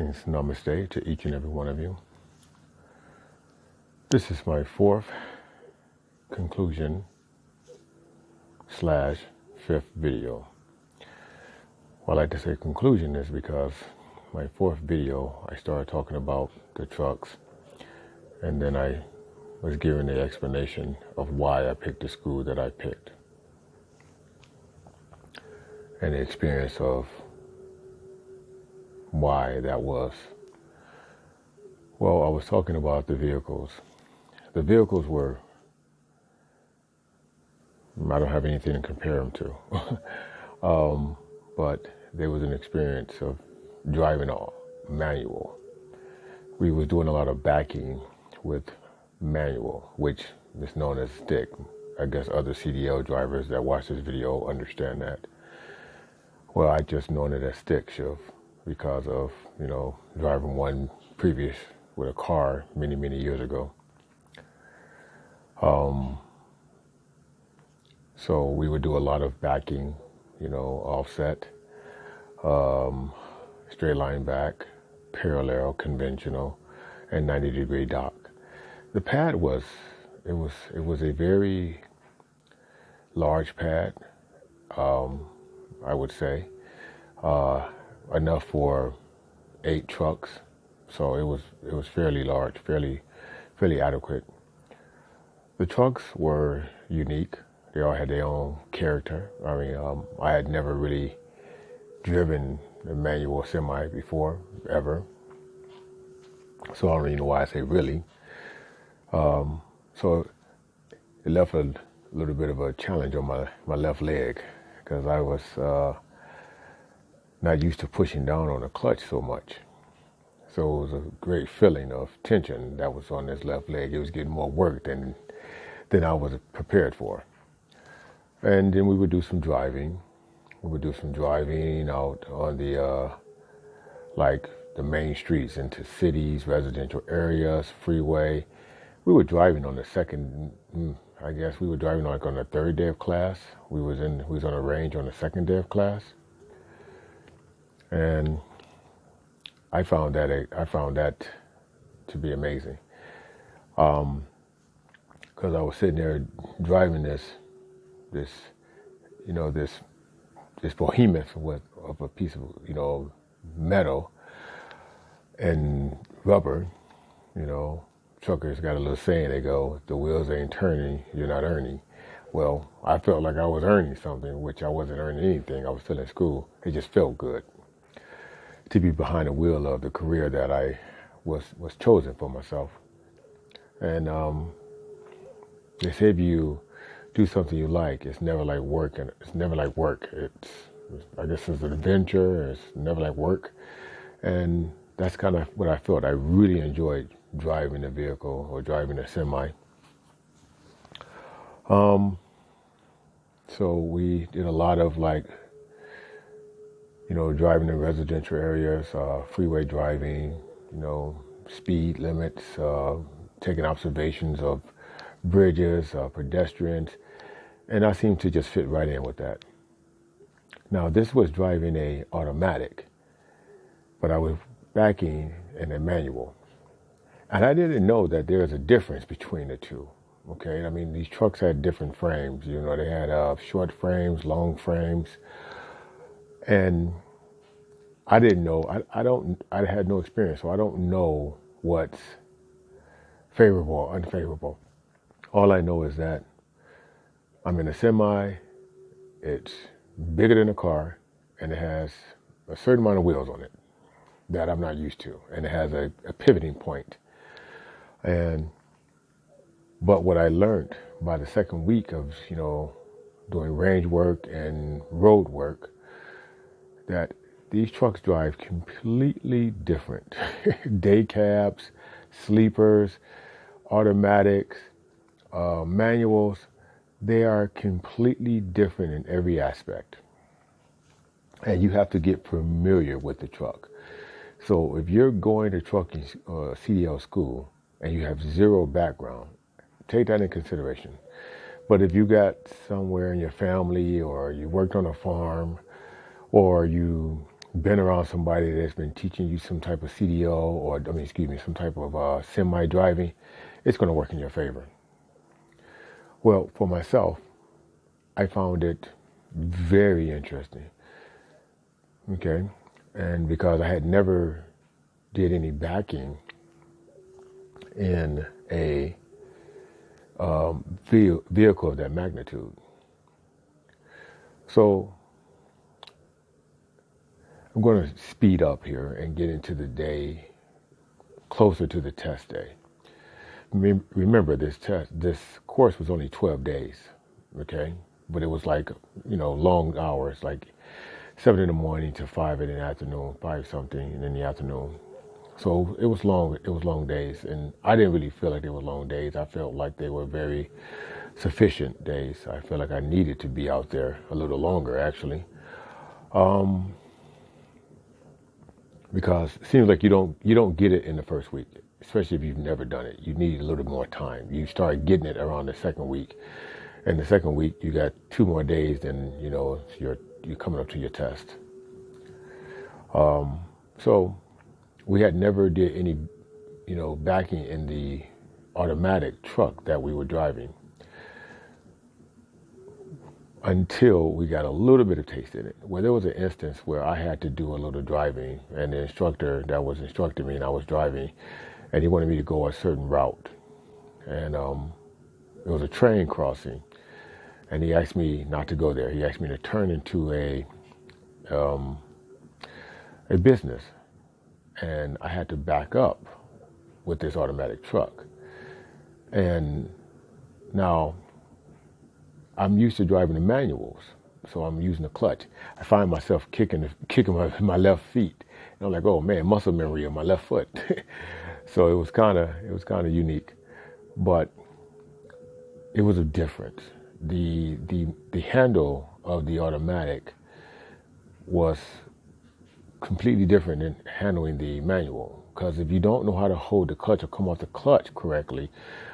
Greetings, namaste to each and every one of you. This is my fourth conclusion / fifth video. Why I like to say conclusion is because my fourth video, I started talking about the trucks, and then I was giving the explanation of why I picked the school that I picked, and the experience of why that was. Well, I was talking about the vehicles. The vehicles were, I don't have anything to compare them to, but there was an experience of driving a manual. We was doing a lot of backing with manual, which is known as stick. I guess other CDL drivers that watch this video understand that. Well, I just known it as stick shift because of, driving one previous with a car many, many years ago. So we would do a lot of backing, offset, straight line back, parallel, conventional, and 90-degree dock. The pad was a very large pad, I would say, enough for 8 trucks. So it was fairly large, fairly adequate. The trucks were unique. They all had their own character. I mean, I had never really driven a manual semi before, ever. So I don't even know why I say really. So it left a little bit of a challenge on my left leg, because I was not used to pushing down on the clutch so much. So it was a great feeling of tension that was on this left leg. It was getting more work than I was prepared for. And then we would do some driving. We would do some driving out on the, the main streets into cities, residential areas, freeway. We were driving on the second, I guess we were driving on the third day of class. We was on a range on the second day of class. And I found that to be amazing. Because I was sitting there driving this behemoth of a piece of, metal and rubber. Truckers got a little saying, they go, if the wheels ain't turning, you're not earning. Well, I felt like I was earning something, which I wasn't earning anything. I was still in school. It just felt good to be behind the wheel of the career that I was chosen for myself. And they say if you do something you like, it's never like work, and it's never like work. I guess it's an adventure. It's never like work, and that's kind of what I felt. I really enjoyed driving a vehicle or driving a semi. So we did a lot of driving in residential areas, freeway driving, speed limits, taking observations of bridges, pedestrians, and I seemed to just fit right in with that. Now, this was driving a automatic, but I was backing in a manual. And I didn't know that there's a difference between the two, okay? I mean, these trucks had different frames. They had short frames, long frames, and I didn't know. I had no experience, so I don't know what's favorable or unfavorable. All I know is that I'm in a semi, it's bigger than a car, and it has a certain amount of wheels on it that I'm not used to, and it has a pivoting point. But what I learned by the second week of, doing range work and road work, that these trucks drive completely different. Day cabs, sleepers, automatics, manuals, they are completely different in every aspect. And you have to get familiar with the truck. So if you're going to trucking CDL school and you have zero background, take that in consideration. But if you got somewhere in your family, or you worked on a farm, or you been around somebody that's been teaching you some type of CDL or, some type of semi-driving, it's going to work in your favor. Well, for myself, I found it very interesting, okay? And because I had never did any backing in a vehicle of that magnitude. So I'm going to speed up here and get into the day closer to the test day. Remember, this course was only 12 days, okay? But it was like, long hours, like 7 in the morning to 5 in the afternoon, 5 something in the afternoon. So it was long days, and I didn't really feel like they were long days. I felt like they were very sufficient days. I felt like I needed to be out there a little longer, actually. Because it seems like you don't get it in the first week, especially if you've never done it. You need a little more time. You start getting it around the second week, and the second week you got 2 more days, then you're coming up to your test. So we had never did any backing in the automatic truck that we were driving until we got a little bit of taste in it. Well, there was an instance where I had to do a little driving, and the instructor that was instructing me, and I was driving, and he wanted me to go a certain route. And it was a train crossing, and he asked me not to go there. He asked me to turn into a business, and I had to back up with this automatic truck. And now I'm used to driving the manuals, so I'm using the clutch. I find myself kicking my left feet, and I'm like, oh man, muscle memory on my left foot. So it was kind of unique, but it was a difference. The handle of the automatic was completely different than handling the manual. Because if you don't know how to hold the clutch or come off the clutch correctly,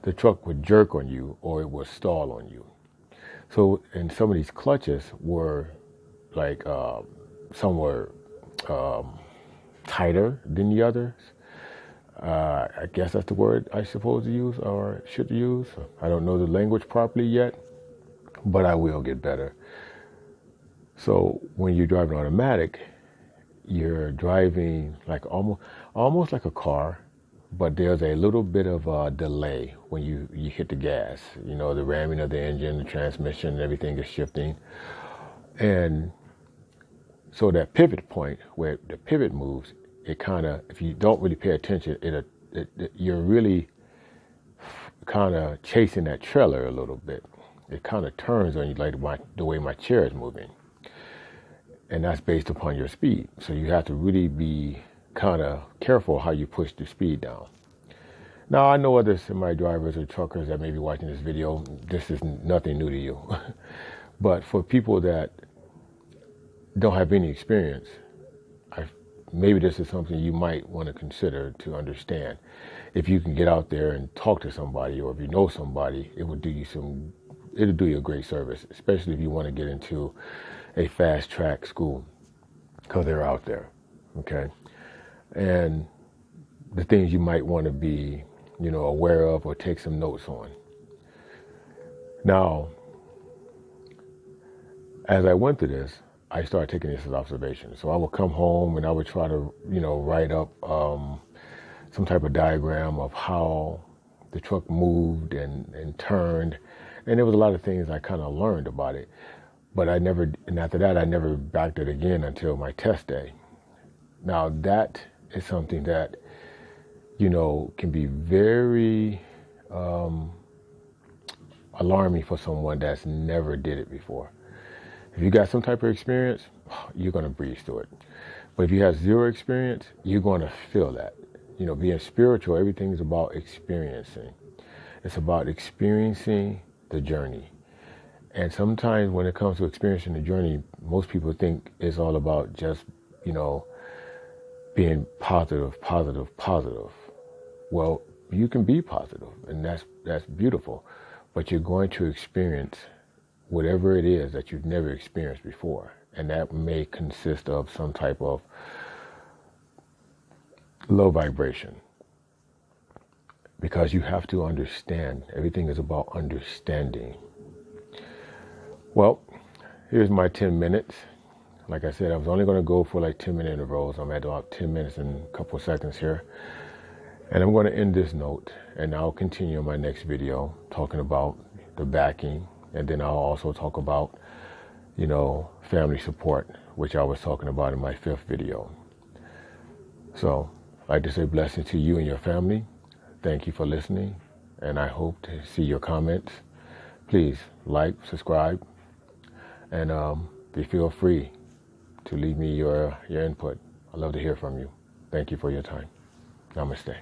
the truck would jerk on you or it would stall on you. So, and some of these clutches were like, some were tighter than the others. I guess that's the word I suppose to use or should use. I don't know the language properly yet, but I will get better. So when you're driving automatic, you're driving like almost like a car, but there's a little bit of a delay when you hit the gas. The ramming of the engine, the transmission, everything is shifting. And so that pivot point where the pivot moves, it kind of, if you don't really pay attention, you're really kind of chasing that trailer a little bit. It kind of turns on you like the way my chair is moving. And that's based upon your speed. So you have to really be kind of careful how you push the speed down. Now, I know other semi-drivers or truckers that may be watching this video. This is nothing new to you. But for people that don't have any experience, maybe this is something you might want to consider to understand. If you can get out there and talk to somebody, or if you know somebody, it'll do you a great service, especially if you want to get into a fast track school, because they're out there, okay? And the things you might want to be, aware of or take some notes on. Now, as I went through this, I started taking this as observation. So I would come home and I would try to, write up some type of diagram of how the truck moved and turned. And there was a lot of things I kind of learned about it. But after that, I never backed it again until my test day. Now, that is something that, can be very alarming for someone that's never did it before. If you got some type of experience, you're going to breeze through it. But if you have zero experience, you're going to feel that. Being spiritual, everything is about experiencing. It's about experiencing the journey. And sometimes when it comes to experiencing the journey, most people think it's all about just, being positive. Well, you can be positive, and that's beautiful. But you're going to experience whatever it is that you've never experienced before. And that may consist of some type of low vibration. Because you have to understand. Everything is about understanding. Well, here's my 10 minutes. Like I said, I was only going to go for like 10-minute intervals. I'm at about 10 minutes and a couple of seconds here. And I'm going to end this note, and I'll continue in my next video talking about the backing. And then I'll also talk about, family support, which I was talking about in my 5th video. So I'd like to say blessings to you and your family. Thank you for listening, and I hope to see your comments. Please like, subscribe, and feel free to leave me your input. I'd love to hear from you. Thank you for your time. Namaste.